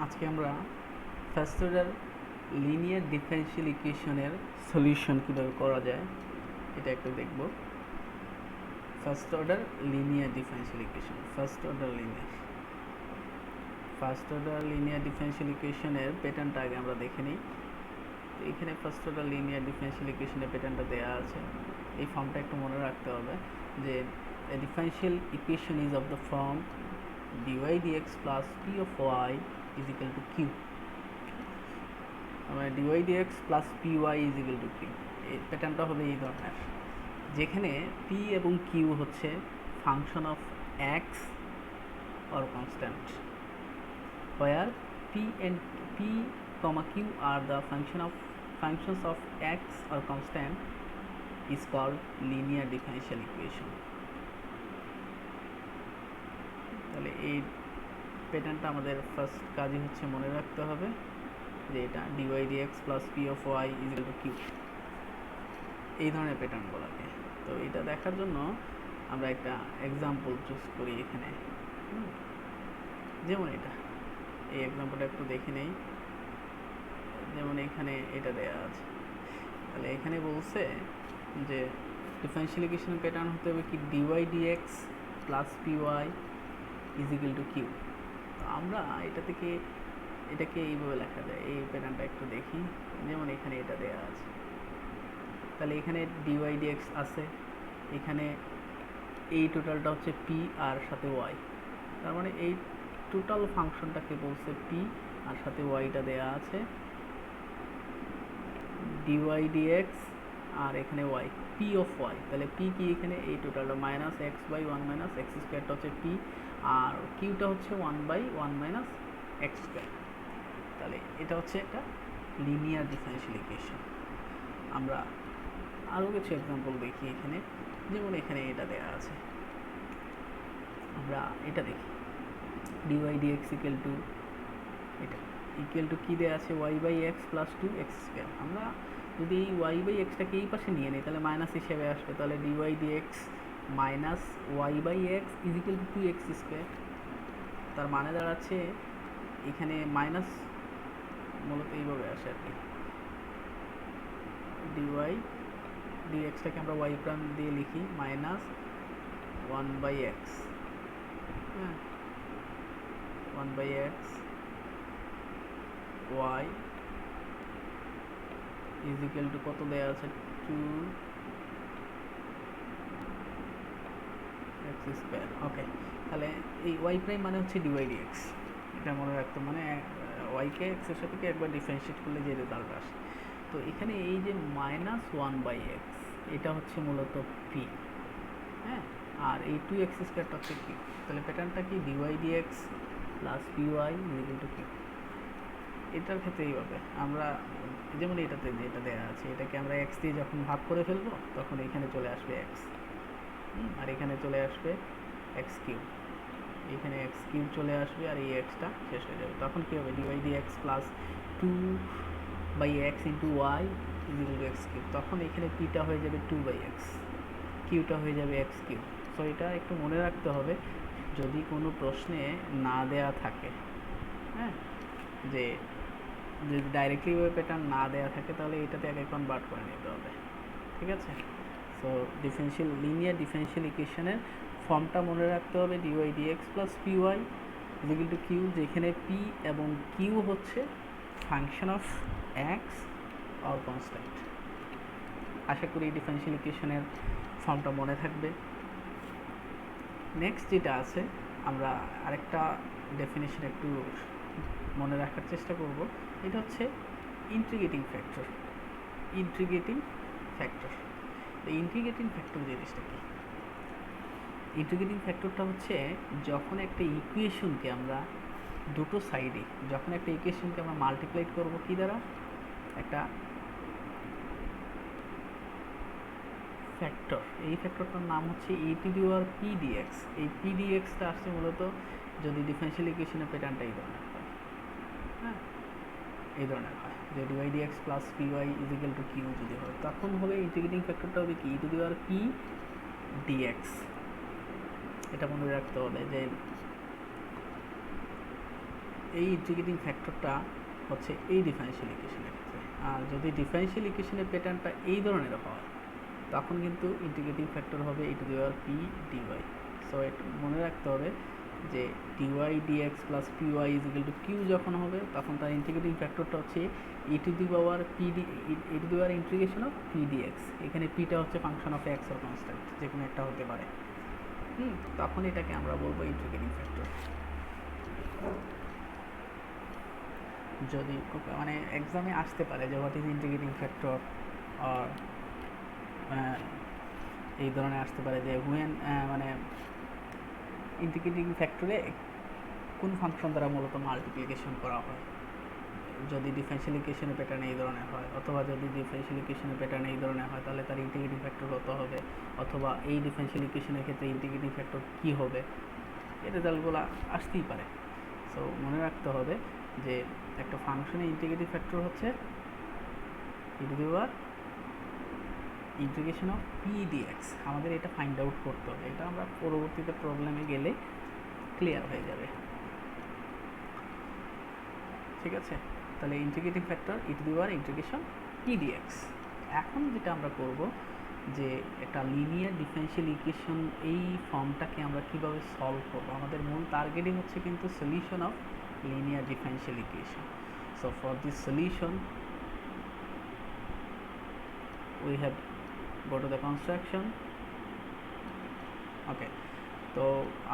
আজকে আমরা first order linear differential ইকুয়েশনের সলিউশন কীভাবে করা যায় এটা একটু দেখব। First order linear differential equation, first order linear differential ইকুয়েশনের প্যাটার্নটা আগে আমরা দেখে নিই। তো এখানে ফার্স্ট অর্ডার লিনিয়ার ডিফারেনশিয়াল ইকুয়েশনের প্যাটার্নটা দেওয়া আছে। এই ফর্মটা একটু মনে রাখতে হবে যে a differential equation is of the form dy dx plus p of y is equal to q. আমরা dy dx plus py is equal to q, এই প্যাটার্নটা হবে এই ধরনের, যেখানে p এবং q হচ্ছে function of x or constant, where p comma q are the functions of x or constant is called linear differential equation. তাহলে এই প্যাটার্নটা আমাদের ফার্স্ট কাজই হচ্ছে মনে রাখতে হবে যে এটা dy dx plus p of y is equal to q, এই ধরনের প্যাটার্নগুলোকে। তো এটা দেখার জন্য আমরা একটা এক্সাম্পল চুজ করি এখানে, যেমন এটা, এই এক্সাম্পলটা একটু দেখে নেই। যেমন এখানে এটা দেয়া আছে, তাহলে এখানে বলছে যে ডিফারেনশিয়াল ইকুয়েশনের প্যাটার্ন হতে হবে কি dy dx plus py is equal to q। তো আমরা এটাকে এইভাবে লেখা যায়, এই প্যাটার্নটা একটু দেখি। যেমন এখানে এটা দেয়া আছে, তাহলে এখানে dy dx আছে, এখানে এই টোটালটা হচ্ছে p আর সাথে y, তার মানে এই টোটাল ফাংশনটাকে বলছে p আর সাথে yটা দেয়া আছে, dy dx আর এখানে y, p of y। তাহলে p কি এখানে এই টোটালটা minus x by one minus x স্কোয়ারটা হচ্ছে p, আর কিউটা হচ্ছে 1/1 মাইনাস এক্স স্কোয়ার। তাহলে এটা হচ্ছে একটা লিনিয়ার ডিফারেনশিয়াল ইকুয়েশন। আমরা আরও কিছু এক্সাম্পল দেখি এখানে। যেমন এখানে এটা দেওয়া আছে, আমরা এটা দেখি dy dx ইকুয়াল টু কি দেওয়া আছে y by x plus 2x square. আমরা যদি এই y বাই এক্সটাকে এই পাশে নিয়ে নিই তাহলে মাইনাস হিসেবে আসবে, তাহলে dy dx minus y by x is equal to 2x square. তার মানে দাঁড়াচ্ছে এখানে মাইনাস মূলত এইভাবে আসে আর কি, dy dxটাকে আমরা y প্রাইম দিয়ে লিখি মাইনাস 1/x, হ্যাঁ 1/x y is equal two কত দেওয়া আছে 2x স্কোয়ার। ওকে, তাহলে এই y প্রাইম মানে হচ্ছে dy dx, এটা মনে রাখতে, মানে y কে x এর সাথে একবার ডিফারেন্সিয়েট করলে যে রেজাল্ট আসে। তো এখানে এই যে মাইনাস 1/x এটা হচ্ছে মূলত p, হ্যাঁ, আর এই 2x স্কোয়ারটা হচ্ছে q। তাহলে প্যাটার্নটা কি dy dx plus py equal to q। এটার ক্ষেত্রে এইভাবে আমরা, যেমন এটাতে যেটা দেওয়া আছে এটাকে আমরা x দিয়ে যখন ভাগ করে ফেলবো তখন এখানে চলে আসবে x, আর এখানে চলে আসবে x কিউব, এখানে x কিউব চলে আসবে, আর এই xটা শেষ হয়ে যাবে। তখন কী হবে dy dx plus 2/x into y equal to x cube. তখন এখানে pটা হয়ে যাবে 2/x, কিউটা হয়ে যাবে x কিউব। সো এটা একটু মনে রাখতে হবে যদি কোনো প্রশ্নে না দেয়া থাকে, হ্যাঁ, যে যদি ডাইরেক্টলি ওই প্যাটার্ন না দেওয়া থাকে তাহলে এটাতে আগে কনভার্ট করে নিতে হবে, ঠিক আছে। সো লিনিয়ার ডিফারেনশিয়াল ইকুয়েশনের ফর্মটা মনে রাখতে হবে dy dx plus py is equal to q, যেখানে p এবং q হচ্ছে function of x or constant. আশা করি ডিফারেনশিয়াল ইকুয়েশনের ফর্মটা মনে থাকবে। নেক্সট যেটা আছে, আমরা আরেকটা ডেফিনেশন একটু মনে রাখার চেষ্টা করব, এটা হচ্ছে ইন্টিগ্রেটিং ফ্যাক্টর। তো ইন্টিগ্রেটিং ফ্যাক্টর জিনিসটা কি? ইন্টিগ্রেটিং ফ্যাক্টরটা হচ্ছে যখন একটা ইকুয়েশনকে আমরা দুটো সাইডে, যখন একটা ইকুয়েশনকে আমরা মাল্টিপ্লাই করব কি দ্বারা, একটা ফ্যাক্টর, এই ফ্যাক্টরটার নাম হচ্ছে e two the power p dx। এই p dxটা আসছে মূলত যদি ডিফারেনশিয়াল ইকুয়েশনের প্যাটার্নটা এই ধরনের হয়, হ্যাঁ এই ধরনের হয় যে dy dx plus py is equal to q যদি হয়, তখন হবে ইন্টিগ্রেটিং ফ্যাক্টরটা হবে কি e two the power p dx। এটা মনে রাখতে হবে যে এই ইন্টিগ্রেটিং ফ্যাক্টরটা হচ্ছে এই ডিফারেনশিয়াল ইকুয়েশনের ক্ষেত্রে। আর যদি ডিফারেনশিয়াল ইকুয়েশনের প্যাটার্নটা এই ধরনের হয় তখন কিন্তু ইন্টিগ্রেটিং ফ্যাক্টর হবে e⁻p dy। সো এটা মনে রাখতে হবে যে dy dx plus py is equal to q যখন হবে তখন তার ইন্টিগ্রেটিং ফ্যাক্টরটা হচ্ছে ইন্টিগ্রেশন অফ p dx। এখানে pটা হচ্ছে function of x or constant, যে কোনো একটা হতে পারে। তখন এটাকে আমরা বলবো ইন্টিগ্রেটিং ফ্যাক্টর। যদি মানে এক্সামে আসতে পারে যে হোয়াট ইজ ইন্টিগ্রেটিং ফ্যাক্টর, আর এই ধরনের আসতে পারে যে হুয়েন মানে ইন্টিগ্রেটিং ফ্যাক্টরে কোন ফাংশন দ্বারা মূলত মাল্টিপ্লিকেশন করা হয় যদি ডিফারেনশিয়াল ইকুয়েশনের প্যাটার্ন এই ধরনের হয়, অথবা যদি ডিফারেনশিয়াল ইকুয়েশনের প্যাটার্ন এই ধরনের হয় তাহলে তার ইন্টিগ্রেটিং ফ্যাক্টর কত হবে, অথবা এই ডিফারেনশিয়াল ইকুয়েশনের ক্ষেত্রে ইন্টিগ্রেটিং ফ্যাক্টর কী হবে, এই রেজাল্টগুলো আসতেই পারে। সো মনে রাখতে হবে যে একটা ফাংশনের ইন্টিগ্রেটিং ফ্যাক্টর হচ্ছে ইন্টিগ্রেশন অফ p dx। আমাদের এটা ফাইন্ড আউট করতে হবে, এটা আমরা পরবর্তীতে প্রবলেমে গেলে ক্লিয়ার হয়ে যাবে। ঠিক আছে, তাহলে integrating factor integration p dx। এখন যেটা আমরা করব যে একটা লিনিয়ার ডিফারেনশিয়াল ইকুয়েশন এই ফর্মটাকে আমরা কিভাবে সলভ করব। আমাদের মূল টার্গেটই হচ্ছে কিন্তু solution of linear differential equation. So for this solution we have go to the construction। ওকে, তো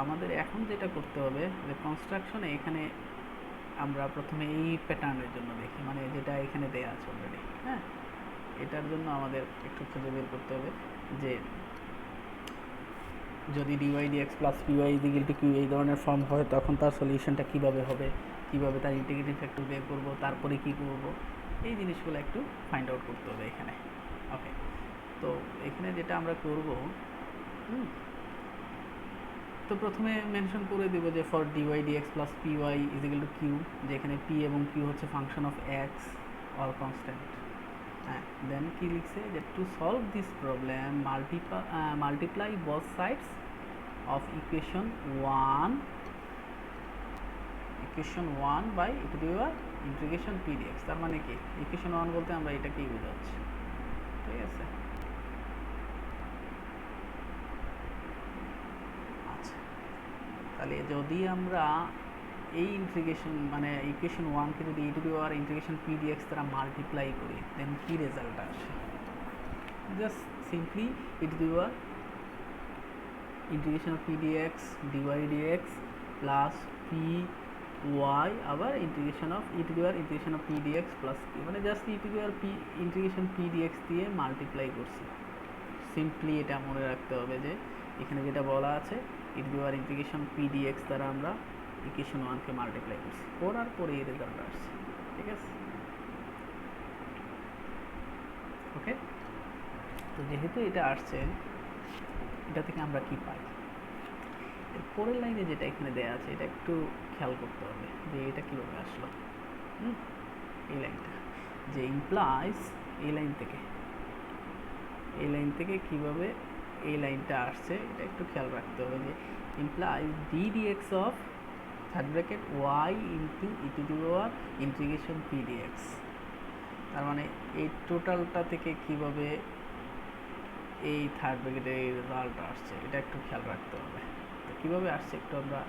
আমাদের এখন যেটা করতে হবে যে কনস্ট্রাকশনে এখানে আমরা প্রথমে এই প্যাটার্নের জন্য দেখি, মানে যেটা এখানে দেয়া আছে অলরেডি। হ্যাঁ, এটার জন্য আমাদের একটু খুঁজে বের করতে হবে যে যদি dy dx plus py is equal to q এই ধরনের ফর্ম হয় তখন তার সলিউশনটা কিভাবে হবে, কিভাবে তার ইন্টিগ্রেটিং ফ্যাক্টর বের করব, তারপরে কি করব, এই জিনিসগুলো একটু ফাইন্ড আউট করতে হবে এখানে। ওকে, তো এখানে যেটা আমরা করব, তো প্রথমে মেনশন করে দেব যে for dy dx plus py is equal to q, যেখানে p এবং q হচ্ছে function of x or constant. হ্যাঁ, দেন কি লিখছে যে to solve this problem multiply both sides of equation 1 by integration p dx। তার মানে কি ইকুয়েশন 1 বলতে আমরা এটাকেই বোঝাচ্ছি। ঠিক আছে, আচ্ছা, তাহলে যদি আমরা এই ইন্টিগ্রেশন মানে ইকুয়েশন 1কে যদি ইন্টিগ্রেশন p dx দ্বারা মাল্টিপ্লাই করি দেন কি রেজাল্ট আসে, just simply integration of p dx dy dx plus py আবার integration of integration of p dx plus q, মানে জাস্ট ইন্টিগ্রেশন p dx দিয়ে মাল্টিপ্লাই করছি। সিম্পলি এটা মনে রাখতে হবে যে এখানে যেটা বলা আছে ইন্টিগ্রেশন p dx দ্বারা আমরা ইকুয়েশন 1কে মাল্টিপ্লাই করছি, করার পরে এই রেজাল্ট আসছে। ঠিক আছে, ওকে, তো যেহেতু এটা আসছে এটা থেকে আমরা কি পাই, এর পরের লাইনে যেটা এখানে দেয়া আছে এটা একটু খেয়াল করতে হবে যে এটা কীভাবে আসলো। এই লাইনটা যে ইমপ্লাইজ এই লাইন থেকে কীভাবে এই লাইনটা আসছে এটা একটু খেয়াল রাখতে হবে যে implies d dx of third bracket y into integration p dx। তার মানে এই টোটালটা থেকে কিভাবে এই থার্ড ব্র্যাকেটের এই রেজাল্ট আসছে এটা একটু খেয়াল রাখতে হবে। তো কীভাবে আসছে একটু আমরা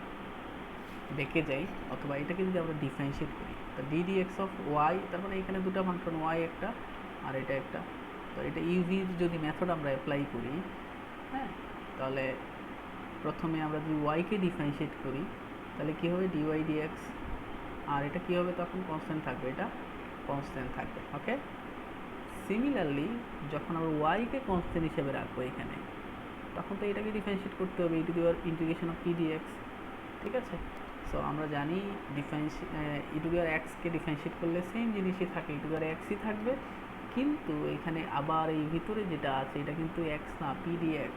দেখে যাই, অথবা এটাকে যদি আমরা ডিফারেন্সিয়েট করি তো ডি ডিএক্স অফ y, তার মানে এখানে দুটো ফাংশন y একটা আর এটা একটা, তো এটা ইউভির যদি মেথড আমরা অ্যাপ্লাই করি, হ্যাঁ, তাহলে প্রথমে আমরা যদি ওয়াইকে ডিফারেন্সিয়েট করি তাহলে কী হবে dy dx, আর এটা কী হবে তখন কনস্ট্যান্ট থাকবে, এটা কনস্ট্যান্ট থাকবে। ওকে, সিমিলারলি যখন আমরা ওয়াইকে কনস্ট্যান্ট হিসেবে রাখবো এখানে তখন তো এটাকে ডিফারেন্সিয়েট করতে হবে ইন্টিগ্রেশন অফ p dx। ঠিক আছে, সো আমরা জানি এক্সকে ডিফারেন্সিয়েট করলে সেম জিনিসই থাকে, এক্সই থাকবে, কিন্তু এখানে আবার এই ভিতরে যেটা আছে এটা কিন্তু এক্স না p dx।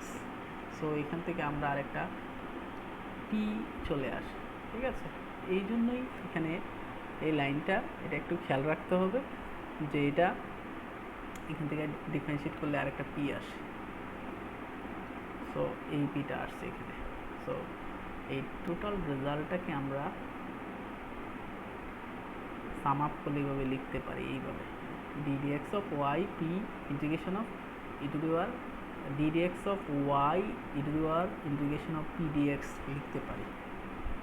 সো এখান থেকে আমরা আরেকটা p চলে আসে। ঠিক আছে, এই জন্যই এখানে এই লাইনটা এটা একটু খেয়াল রাখতে হবে যে এটা এখান থেকে ডিফারেন্সিয়েট করলে আরেকটা p আসে। সো এই পিটা আসছে এখানে। সো এই টোটাল রেজাল্টটাকে আমরা সাম আপ করলে এইভাবে লিখতে পারি, এইভাবে d dx of y p integration of e to the power d dx of y e to the power integration of p dx লিখতে পারি।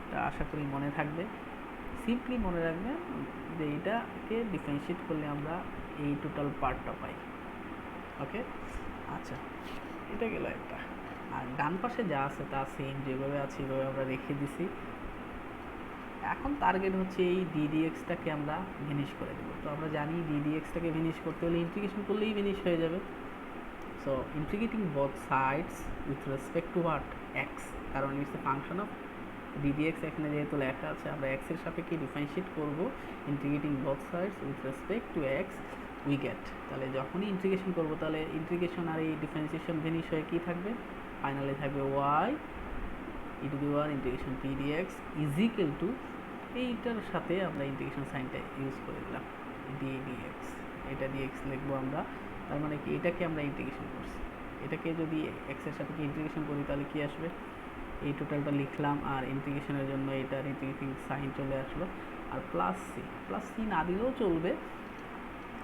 এটা আশা করি মনে থাকবে। সিম্পলি মনে রাখবেন যে এইটাকে ডিফারেন্সিয়েট করলে আমরা এই টোটাল পার্টটা পাই। ওকে, আচ্ছা, এটা গেল একটা। আর ডান পাশে যা আছে তা সেম, যেভাবে আছে এইভাবে আমরা রেখে দিছি। এখন টার্গেট হচ্ছে এই ডিডিএক্সটাকে আমরা ভিনিশ করে দেবো। তো আমরা জানি ডিডিএক্সটাকে ভিনিশ করতে হলে ইন্টিগ্রেশন করলেই ভিনিশ হয়ে যাবে। So integrating both sides with respect to what x, কারণ it's a function of d d x এখানে যেহেতু লেখা আছে, আমরা এক্সের সাপেক্ষে ডিফারেন্সিয়েট করব। Integrating both sides with respect to x we get, তাহলে যখনই ইন্টিগ্রেশন করবো তাহলে ইন্টিগ্রেশন আর এই ডিফারেন্সিয়েশন ভিনিশ হয়ে কী থাকবে, ফাইনালি থাকবে y e to the power integration p dx is equal to, এইটার সাথে আমরা ইন্টিগ্রেশন সাইনটা ইউজ করে দিলাম ডিএক্স, এটা ডিএক্স লিখবো আমরা। তার মানে কি, এটাকে আমরা ইন্টিগ্রেশন করছি, এটাকে যদি এক্সের সাথে ইন্টিগ্রেশন করি তাহলে কি আসবে, এই টোটালটা লিখলাম আর ইন্টিগ্রেশনের জন্য এটার ইন্টিগ্রেটিং সাইন চলে আসলো। আর প্লাস সি না দিলেও চলবে,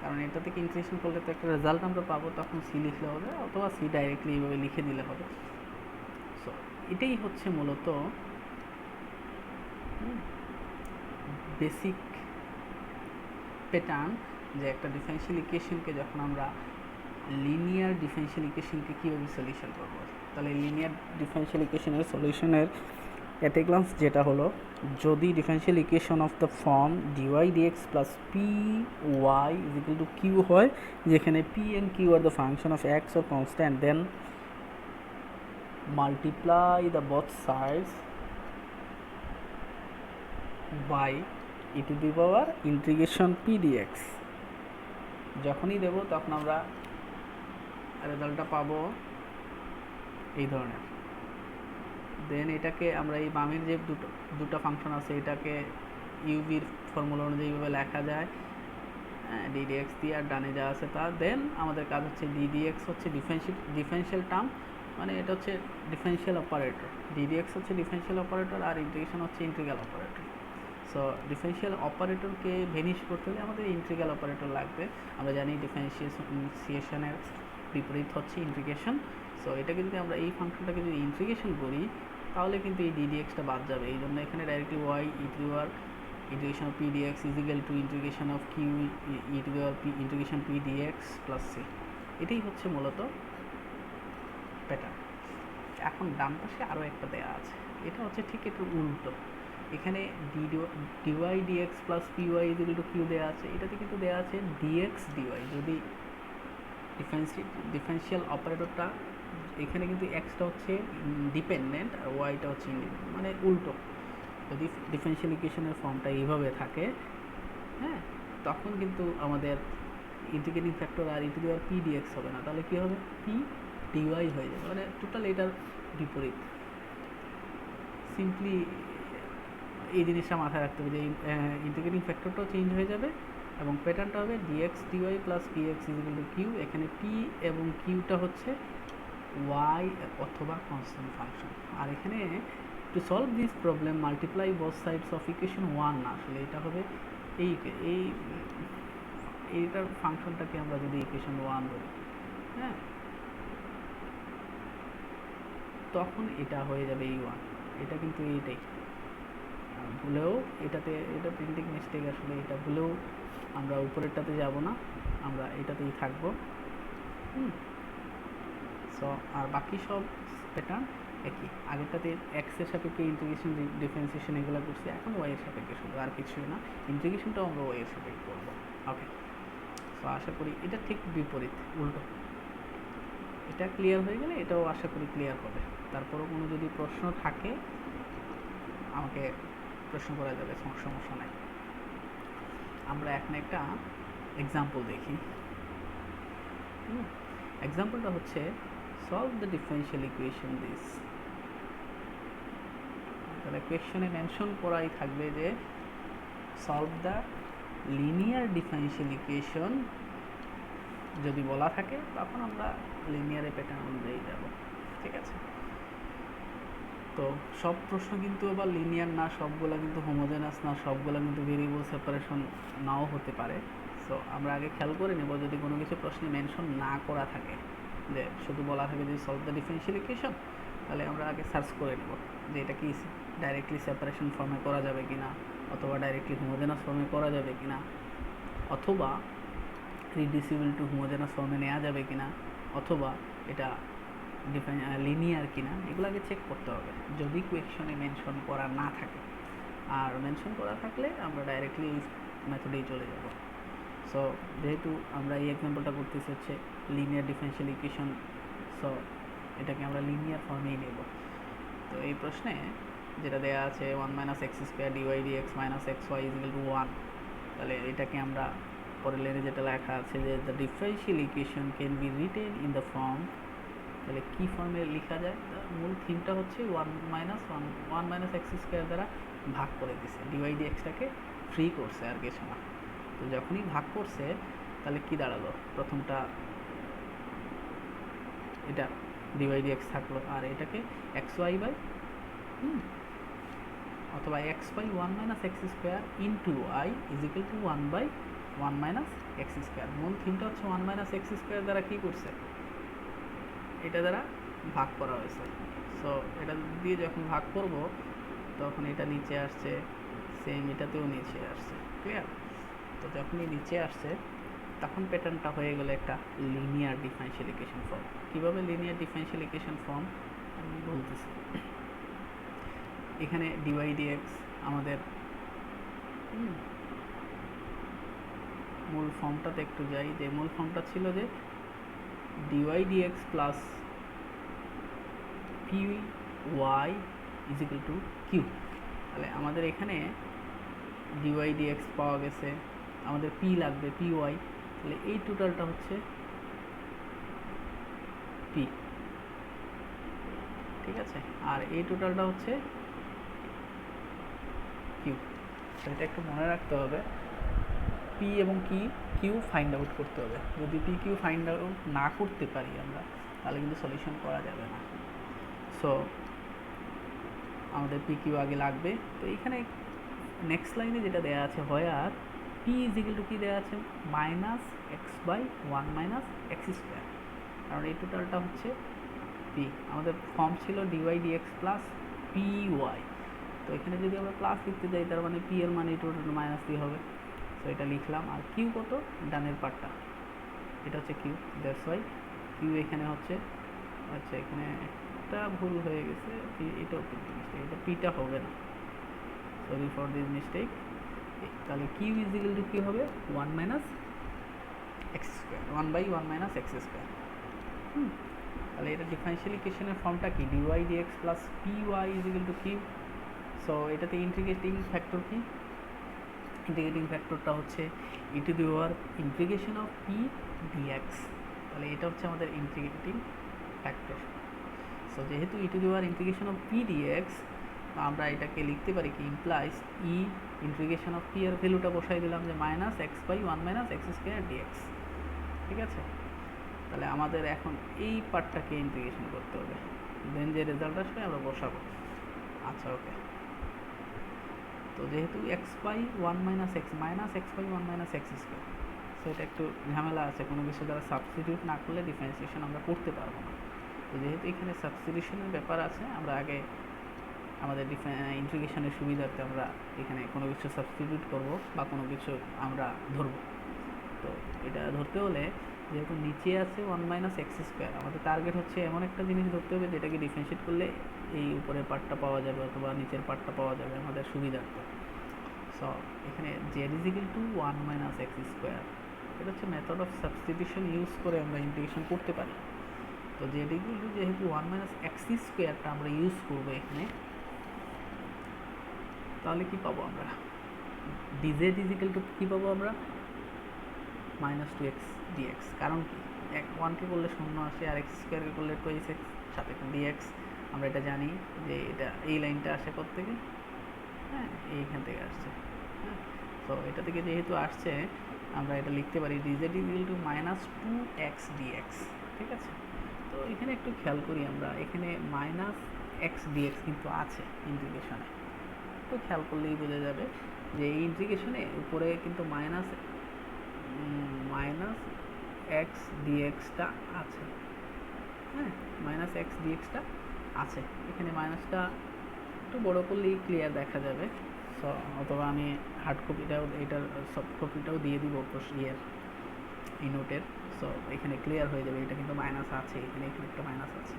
কারণ এটা থেকে ইন্টিগ্রেশন করলে তো একটা রেজাল্ট আমরা পাবো, তখন সি লিখলে হবে, অথবা সি ডাইরেক্টলি এইভাবে লিখে দিলে হবে। সো এটাই হচ্ছে মূলত বেসিক প্যাটার্ন, যে একটা ডিফারেনশিয়াল ইকুয়েশনকে যখন আমরা লিনিয়ার ডিফারেনশিয়াল ইকুয়েশনকে কীভাবে সলিউশন করব। তাহলে লিনিয়ার ডিফারেনশিয়াল ইকুয়েশনের সলিউশনের এট এ গ্লান্স যেটা হলো, যদি differential equation of the form dy dx plus p y is equal to q হয়, যেখানে p and q are the function of x or constant, then multiply the both sides by e to the power integration p dx, যখনই দেব তখন আমরা রেজাল্টটা পাবো এই ধরনের। দেন এটাকে আমরা এই বামের যে দুটো ফাংশন আছে এটাকে ইউভির ফর্মুলা অনুযায়ী এইভাবে লেখা যায়, ডিডিএক্স দিয়ে, আর ডানে যা আছে তা। দেন আমাদের কাজ হচ্ছে ডিডিএক্স হচ্ছে ডিফারেনশিয়াল টার্ম, মানে এটা হচ্ছে ডিফারেনশিয়াল অপারেটর, ডিডিএক্স হচ্ছে ডিফারেনশিয়াল অপারেটর আর ইন্টিগ্রেশন হচ্ছে ইন্টিগ্রাল অপারেটর। সো ডিফারেনশিয়াল অপারেটরকে ভেনিশ করতে হলে আমাদের ইন্টিগ্রাল অপারেটর লাগবে। আমরা জানি ডিফারেন্সিয়েশনের বিপরীত হচ্ছে ইন্টিগ্রেশন। সো এটাকে যদি আমরা এই ফাংশনটাকে যদি ইন্টিগ্রেশন করি তাহলে কিন্তু এই ডিডিএক্সটা বাদ যাবে, এই জন্য এখানে directly y e to the power integration of p dx is equal to integration of q e to the power p integration p dx plus c. এটাই হচ্ছে মূলত প্যাটার্ন। এখন ডান পাশে আরও একটা দেওয়া আছে, এটা হচ্ছে ঠিক একটু উল্টো। এখানে dy dx plus py is equal to q দেওয়া আছে, এটাতে কিন্তু দেওয়া আছে ডিএক্স ডিওয়াই। যদি ডিফারেন্সিয়াল অপারেটরটা এখানে কিন্তু এক্সটা হচ্ছে ডিপেন্ডেন্ট আর ওয়াইটা হচ্ছে ইন্ডিপেন্ডেন্ট, মানে উল্টো। যদি ডিফারেন্সিয়াল ইকুয়েশনের ফর্মটা এইভাবে থাকে, হ্যাঁ, তখন কিন্তু আমাদের ইন্টিগ্রেটিং ফ্যাক্টর আর e to the power p dx হবে না, তাহলে কী হবে, পি ডিওয়াই হয়ে যাবে, মানে টোটাল এটার বিপরীত। সিম্পলি এই জিনিসটা মাথায় রাখতে হবে যে ইন্টিগ্রেটিং ফ্যাক্টরটাও চেঞ্জ হয়ে যাবে এবং প্যাটার্নটা হবে dx dy plus p x is equal to q. এখানে পি এবং কিউটা হচ্ছে ওয়াই অথবা কনস্ট্যান্ট ফাংশন। আর এখানে to solve this problem multiply both sides of equation one, না আসলে এটা হবে এইটার ফাংশনটাকে আমরা যদি ইকুয়েশন ওয়ান ধরি, হ্যাঁ, তখন এটা হয়ে যাবে এই ওয়ান। এটা কিন্তু এইটাই, ভুলেও এটা প্রিন্টিং মিস্টেক, আসলে এটা ভুলেও আমরা উপরেরটাতে যাব না, আমরা এটাতেই থাকবো। সো আর বাকি সব প্যাটার্ন একই, আগেরটাতে এক্সের সাপেক্ষে ইন্টিগ্রেশন ডিফারেন্সিয়েশন এগুলো করছি, এখন ওয়াইয়ের সাপেক্ষে শুধু, আর কিছুই না। ইন্টিগ্রেশনটাও আমরা ওয়াইয়ের সাপেক্ষে করবো। ওকে, সো আশা করি এটা ঠিক বিপরীত, উল্টো। এটা ক্লিয়ার হয়ে গেলে এটাও আশা করি ক্লিয়ার হবে। তারপরও কোনো যদি প্রশ্ন থাকে আমাকে প্রশ্ন করা যাবে, সমস্যা নাই। আমরা এখন একটা এক্সাম্পল দেখি। এক্সাম্পলটা হচ্ছে solve the differential equation this. তাহলে কোয়েশ্চনে মেনশন করাই থাকবে যে solve the linear differential equation. যদি বলা থাকে তখন আমরা লিনিয়ারের প্যাটার্ন অনুযায়ী যাব, ঠিক আছে। তো তো সব প্রশ্ন কিন্তু আবার লিনিয়ার না, সবগুলো কিন্তু হোমোজেনাস না, সবগুলো কিন্তু ভেরিয়েবল সেপারেশন নাও হতে পারে। সো আমরা আগে খেয়াল করে নেব, যদি কোনো কিছু প্রশ্নে মেনশন না করা থাকে, যে শুধু বলা থাকে যে সলভ দ্য ডিফারেনশিয়াল ইকুয়েশন, তাহলে আমরা আগে সার্চ করে নেব যে এটা কি ডাইরেক্টলি সেপারেশন ফর্মে করা যাবে কি না, অথবা ডাইরেক্টলি হোমোজেনাস ফর্মে করা যাবে কি না, অথবা রিডিউসিবল টু হোমোজেনাস ফর্মে নেওয়া যাবে কি না, অথবা এটা লিনিয়ার কিনা, এগুলো আগে চেক করতে হবে যদি কোয়েকশনে মেনশন করা না থাকে। আর মেনশন করা থাকলে আমরা ডাইরেক্টলি এই মেথডেই চলে যাব। সো যেহেতু আমরা এই এক্সাম্পলটা করতেছি হচ্ছে লিনিয়ার ডিফারেনশিয়াল ইকুয়েশন, সো এটাকে আমরা লিনিয়ার ফর্মেই নেব। তো এই প্রশ্নে যেটা দেওয়া আছে 1 - x² dy dx - xy = 1, তাহলে এটাকে আমরা পরের লাইনে যেটা লেখা আছে যে the differential equation can be written in the form, তাহলে কী ফর্মে লেখা যায়? মূল থিমটা হচ্ছে 1 - x² দ্বারা ভাগ করে দিছে, ডিওয়াই ডিএক্সটাকে ফ্রি করছে আর কিছু না। তো যখনই ভাগ করছে তাহলে কি দাঁড়ালো? প্রথমটা এটা ডিওয়াই ডিএক্স থাকলো, আর এটাকে xy বাই অথবা x by 1 - x² into y = 1/1 - x²। মূল থিমটা হচ্ছে 1 - x² দ্বারা কী করছে? এটা দ্বারা ভাগ করা হয়েছে। সো এটা দিয়ে যখন ভাগ করব তখন এটা নিচে আসছে, সেম এটাতেও নিচে আসছে, ক্লিয়ার? তো যখনই নিচে আসছে তখন প্যাটার্নটা হয়ে গেল একটা লিনিয়ার ডিফারেনশিয়াল ইকুয়েশন ফর্ম। কীভাবে লিনিয়ার ডিফারেনশিয়াল ইকুয়েশন ফর্ম আমি বলতেছি। এখানে ডিওয়াই ডিএক্স আমাদের মূল ফর্মটাতে একটু যাই, যে মূল ফর্মটা ছিল যে dy dx plus p y = q. তাহলে আমাদের এখানে ডিওয়াই ডিএক্স পাওয়া গেছে, আমাদের পি লাগবে পি ওয়াই, তাহলে এই টোটালটা হচ্ছে পি, ঠিক আছে? আর এই টোটালটা হচ্ছে কিউ। এটা একটু মনে রাখতে হবে, পি এবং কিউ ফাইন্ড আউট করতে হবে। যদি পি কিউ ফাইন্ড আউট না করতে পারি আমরা, তাহলে কিন্তু সলিউশন করা যাবে না। সো আমাদের পি কিউ আগে লাগবে। তো এখানে নেক্সট লাইনে যেটা দেওয়া আছে, হয় আর পি = কি দেওয়া আছে? -x/1 - x², কারণ এই টোটালটা হচ্ছে পি। আমাদের ফর্ম ছিল dy dx plus p y, তো এখানে যদি আমরা প্লাস লিখতে যাই তার মানে পি এর মানে টোটাল মাইনাস দিয়ে হবে। সো এটা লিখলাম। আর কিউ কত? ডানের পার্টটা, এটা হচ্ছে কিউ, দ্যাটস ওয়াই কিউ এখানে হচ্ছে, আচ্ছা এখানে একটা ভুল হয়ে গেছে, এটাও কিন্তু মিস্টেক, এটা পিটা হবে না, সরি ফর দিস মিস্টেক। তাহলে কিউ = কি হবে? 1 - x², 1/1 - x²। তাহলে এটা ডিফারেনশিয়াল ইকুয়েশনের ফর্মটা কি? Dy dx plus p y = q. So এটাতে ইন্টিগ্রেটিং ফ্যাক্টর কি? ইন্টিগ্রেটিং ফ্যাক্টরটা হচ্ছে ইন্টিগ্রেশন অফ পি ডিএক্স। তাহলে এটা হচ্ছে আমাদের ইন্টিগ্রেটিং ফ্যাক্টর। সো যেহেতু ইন্টিগ্রেশন অফ পি ডিএক্স, আমরা এটাকে লিখতে পারি কি? ইমপ্লাইজ ইন্টিগ্রেশন অফ পি এর ভ্যালুটা বসাই দিলাম যে -x/1 - x² dx, ঠিক আছে? তাহলে আমাদের এখন এই পার্টটাকে ইন্টিগ্রেশন করতে হবে, দেন যে রেজাল্ট আসবে আমরা বসাবো। আচ্ছা ওকে। তো যেহেতু x/1 - x -x/1 - x², so এটা একটু ঝামেলা আছে, কোনো কিছু দ্বারা সাবস্টিটিউট না করলে ডিফারেন্সিয়েশন আমরা করতে পারবো না। তো যেহেতু এখানে সাবস্টিটিউশনের ব্যাপার আছে, আমরা আগে আমাদের ইন্টিগ্রেশনের সুবিধার্থে আমরা এখানে কোনো কিছু সাবস্টিটিউট করব বা কোনো কিছু আমরা ধরব। তো এটা ধরতে হলে যেহেতু নিচে আছে 1 - x², আমাদের টার্গেট হচ্ছে এমন একটা জিনিস ধরতে হবে যেটাকে ডিফারেন্সিয়েট করলে এই উপরের পার্টটা পাওয়া যাবে অথবা নিচের পার্টটা পাওয়া যাবে আমাদের সুবিধার্থে। সো এখানে z = 1 - x², এটা হচ্ছে মেথড অফ সাবস্টিটিউশন ইউজ করে আমরা ইন্টিগ্রেশন করতে পারি। তো z যেহেতু 1 - x²টা আমরা ইউজ করবো এখানে, তাহলে কি পাবো আমরা? dz = কি পাবো আমরা? -2x dx। কারণ কি? 1কে করলে 0 আসে, আর x² করলে 2x, সাথে dx। আমরা এটা জানি যে এটা এই লাইনটা আসে কোথা থেকে? হ্যাঁ, এইখান থেকে আসছে। হ্যাঁ, তো এটা থেকে যেহেতু আসছে আমরা এটা লিখতে পারি dz = -2x dx, ঠিক আছে? তো এখানে একটু খেয়াল করি, আমরা এখানে এক্স ডিএক্স কিন্তু আছে ইন্টিগ্রেশনে, তো খেয়াল করলেই বোঝা যাবে যে এই ইন্টিগ্রেশনে উপরে কিন্তু মাইনাস এক্স ডিএক্সটা আছে। হ্যাঁ, মাইনাস এক্স ডিএক্সটা আছে, এখানে মাইনাসটা একটু বড় করলেই ক্লিয়ার দেখা যাবে। সো অথবা আমি হার্ড কপিটাও, এটার সফট কপিটাও দিয়ে দিব এই নোটের। সো এখানে ক্লিয়ার হয়ে যাবে এটা কিন্তু মাইনাস আছে, এখানে একটা মাইনাস আছে।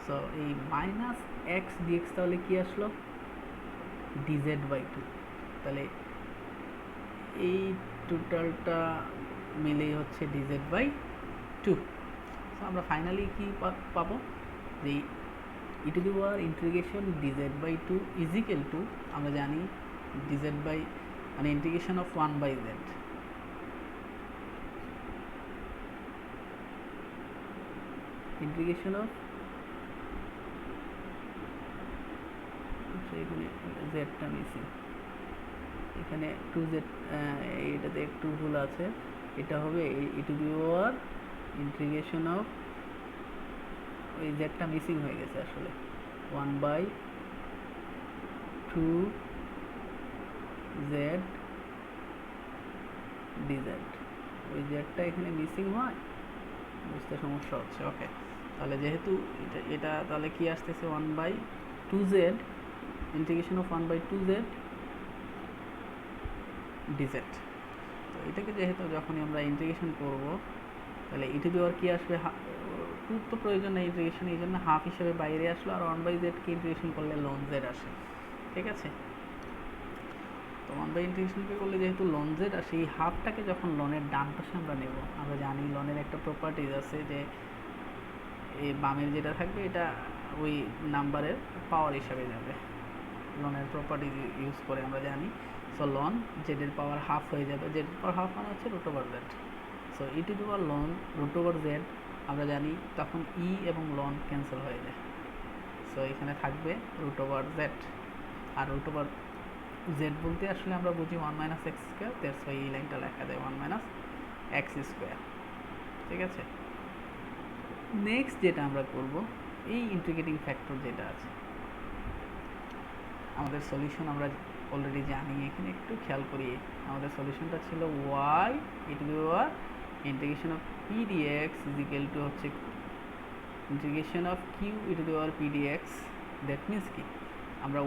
সো এই মাইনাস এক্স ডিএক্স তাহলে কি আসলো, dz/2। তাহলে এই টোটালটা মিলেই হচ্ছে dz/2। সো আমরা ফাইনালি কি পাবো, যে ইন্টিগ্রেশন dz/2 ইজিক্যাল টু, আমরা জানি মানে integration of 1/z, integration of এখানে জেডটা মিসিং, এখানে 2z, এটাতে একটু ভুল আছে, এটা হবে ইন্টিগ্রেশন অফ, ওই জেডটা মিসিং হয়ে গেছে আসলে, 1/2z dz, ওই জেডটা এখানে মিসিং হয়, বুঝতে সমস্যা হচ্ছে। ওকে, তাহলে যেহেতু এটা তাহলে কি আসতেছে, 1/2z integration of 1/2z dz। তো এটাকে যেহেতু যখনই আমরা ইন্টিগ্রেশন করব, তাহলে কি আসবে, টু তো প্রয়োজন নেই ইন্টিগ্রেশন, এই জন্য হাফ হিসেবে বাইরে আসলো, আর 1/z কে ইন্টিগ্রেশন করলে লন জেড আসে। ঠিক আছে, তো 1/, ইন্টিগ্রেশনকে করলে যেহেতু লন জেড আসে, এই হাফটাকে যখন লনের ডান পাশে আমরা নেব, আমরা জানি লনের একটা প্রপার্টিজ আছে যে এই বামের যেটা থাকবে এটা ওই নাম্বারের পাওয়ার হিসাবে যাবে, লনের প্রপার্টিজ ইউজ করে আমরা জানি। সো লন জেডের পাওয়ার হাফ হয়ে যাবে, জেডের পাওয়ার হাফ মানে হচ্ছে √z। সো লন √z আমরা জানি, তখন ই এবং লন ক্যান্সেল হয়ে যায়। সো এখানে থাকবে √z, আর √z বলতে আসলে আমরা বুঝি 1 - x², দ্যাটস ওয়াই এই লাইনটা লেখা যায় 1 - x²। ঠিক আছে, নেক্সট যেটা আমরা করব, এই ইন্টিগ্রেটিং ফ্যাক্টর যেটা আছে, আমাদের সলিউশন আমরা অলরেডি জানি, এখানে একটু খেয়াল করি, আমাদের সলিউশনটা ছিল y integration of p dx is equal to হচ্ছে integration of q p dx। That means কি, আমরা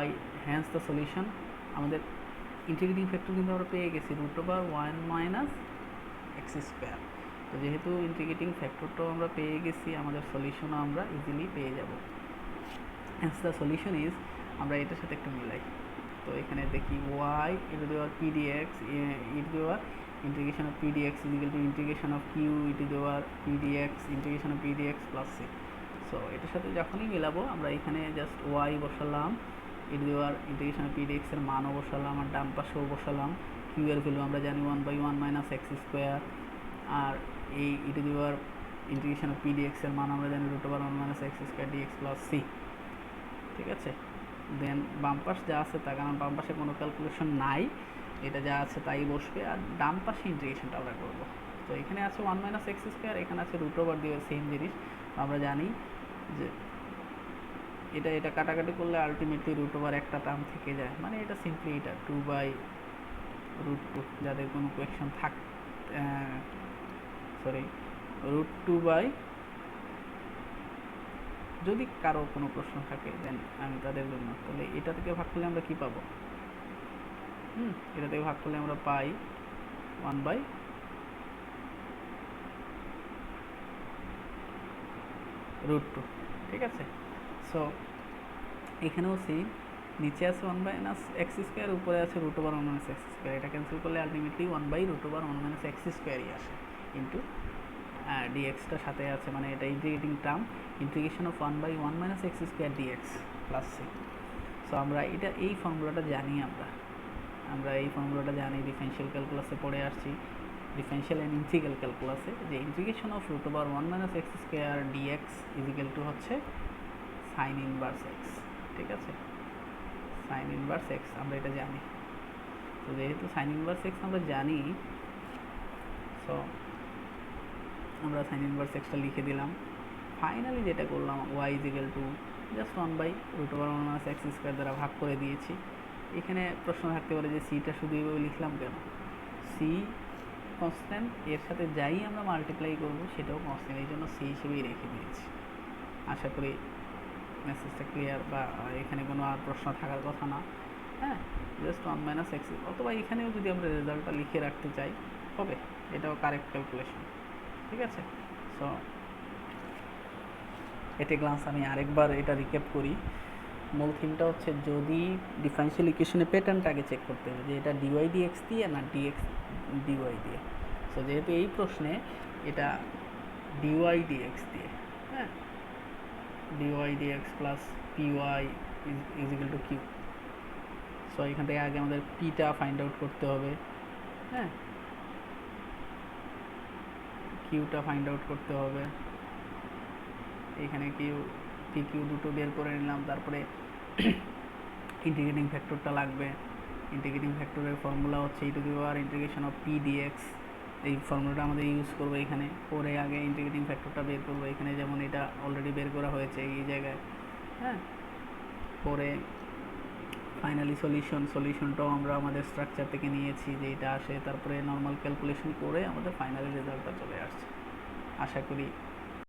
y, হ্যান্স দ্য সলিউশন, আমাদের ইন্টিগ্রেটিং ফ্যাক্টর কিন্তু আমরা পেয়ে গেছি √1 - x²। তো যেহেতু ইন্টিগ্রেটিং ফ্যাক্টরটাও আমরা পেয়ে গেছি, আমাদের সলিউশনও আমরা ইজিলি পেয়ে যাব। হ্যান্স দ্য সলিউশন ইজ, আমরা এটার সাথে একটু মিলাই, তো এখানে দেখি y p dx integration of p dx is equal to integration of q p dx integration of p dx plus c। So এটার সাথে যখনই মিলাবো, আমরা এখানে জাস্ট y বসালাম, ইন্টিগ্রেশন অফ p dx এর মানও বসালাম, আর ডান পাশেও বসালাম, q এর ভ্যালু আমরা জানি 1/1 - x², আর এই ইন্টিগ্রেশন অফ p dx এর মান আমরা জানি √1 - x² dx প্লাস c। ঠিক আছে, দেন বাম পাশ যা আছে তা, কারণ বাম পাশে কোনো ক্যালকুলেশন নাই, এটা যা আছে তাই বসবে, আর ডান পাশে ইন্টিগ্রেশনটা আমরা করবো। তো এখানে আছে 1 - x², এখানে আছে √, দিয়ে সেম জিনিস। আমরা জানি যে এটা কাটাকাটি করলে আলটিমেটলি √, একটা টার্ম থেকে যায়, মানে এটা সিম্পলি এটা 2/√2, যাদের কোনো কোয়েকশন √2, যদি কারো কোনো প্রশ্ন থাকে দেন আমি তাদের জন্য, তাহলে এটা থেকে ভাগ করলে আমরা কি পাবো, এটা থেকে ভাগ করলে আমরা পাই 1/√2। ঠিক আছে, সো এখানেও সেম, নিচে আছে 1 - x², উপরে আছে √1 - x², এটা ক্যান্সেল করলে আলটিমেটলি 1/√1 - x²ই আসে, ইন্টু ডিএক্সটার সাথে আছে, মানে এটা integrating term, integration of 1/1 - x² dx plus c। So আমরা এই ফর্মুলাটা জানি, আমরা এই ফর্মুলাটা জানি, ডিফারেনশিয়াল ক্যালকুলাসে পড়ে আসছি, ডিফারেনশিয়াল অ্যান্ড ইন্টিগ্রাল ক্যালকুলাসে, যে integration of √1 - x² dx is equal to হচ্ছে সাইন ইনভার্স x। ঠিক আছে, সাইন ইনভার্স x আমরা এটা জানি। তো যেহেতু সাইন ইনভার্স x আমরা জানি, সো আমরা সাইন ইনভার্স xটা লিখে দিলাম। ফাইনালি যেটা করলাম, y ইজিক্যাল টু জাস্ট 1/√1 - দ্বারা ভাগ করে দিয়েছি। এখানে প্রশ্ন থাকতে পারে যে সিটা শুধু এইভাবে লিখলাম কেন। সি কনস্ট্যান্ট, এর সাথে যাই আমরা মাল্টিপ্লাই করব সেটাও কনস্ট্যান্ট, এই জন্য সি হিসেবেই রেখে দিয়েছি। আশা করি মেসেজটা ক্লিয়ার, বা এখানে কোনো আর প্রশ্ন থাকার কথা না। হ্যাঁ, জাস্ট 1 - অথবা এখানেও যদি আমরা রেজাল্টটা লিখে রাখতে চাই হবে, এটাও কারেক্ট ক্যালকুলেশন। ঠিক আছে, সো এতে গ্লান্স আমি আরেকবার এটা রিক্যাপ করি। মূল থিমটা হচ্ছে যদি ডিফারেনশিয়াল ইকুয়েশনের প্যাটার্নটা আগে চেক করতে হবে যে এটা ডিওয়াই ডিএক্স দিয়ে না ডিএক্স ডিওয়াই দিয়ে। সো যেহেতু এই প্রশ্নে এটা ডিওয়াই ডিএক্স দিয়ে, হ্যাঁ, dy dx plus py is equal to q. So এখান থেকে আগে আমাদের পিটা ফাইন্ড আউট করতে হবে, হ্যাঁ, কিউটা ফাইন্ড আউট করতে হবে। এখানে কিউ পি কিউ দুটো বের করে নিলাম, তারপরে ইন্টিগ্রেটিং ফ্যাক্টরটা লাগবে। ইন্টিগ্রেটিং ফ্যাক্টরের ফর্মুলা হচ্ছে e⁻∫ অফ পি ডিএক্স। এই ফর্মুলাটা আমাদের ইউজ করবো এখানে, পরে আগে ইন্টিগ্রেটিং ফ্যাক্টরটা বের করবো এখানে, যেমন এটা অলরেডি বের করা হয়েছে এই জায়গায়, হ্যাঁ। পরে ফাইনালি সলিউশনটাও আমরা আমাদের স্ট্রাকচার থেকে নিয়েছি যে এটা আসে, তারপরে নর্মাল ক্যালকুলেশন করে আমাদের ফাইনালি রেজাল্টটা চলে আসছে। আশা করি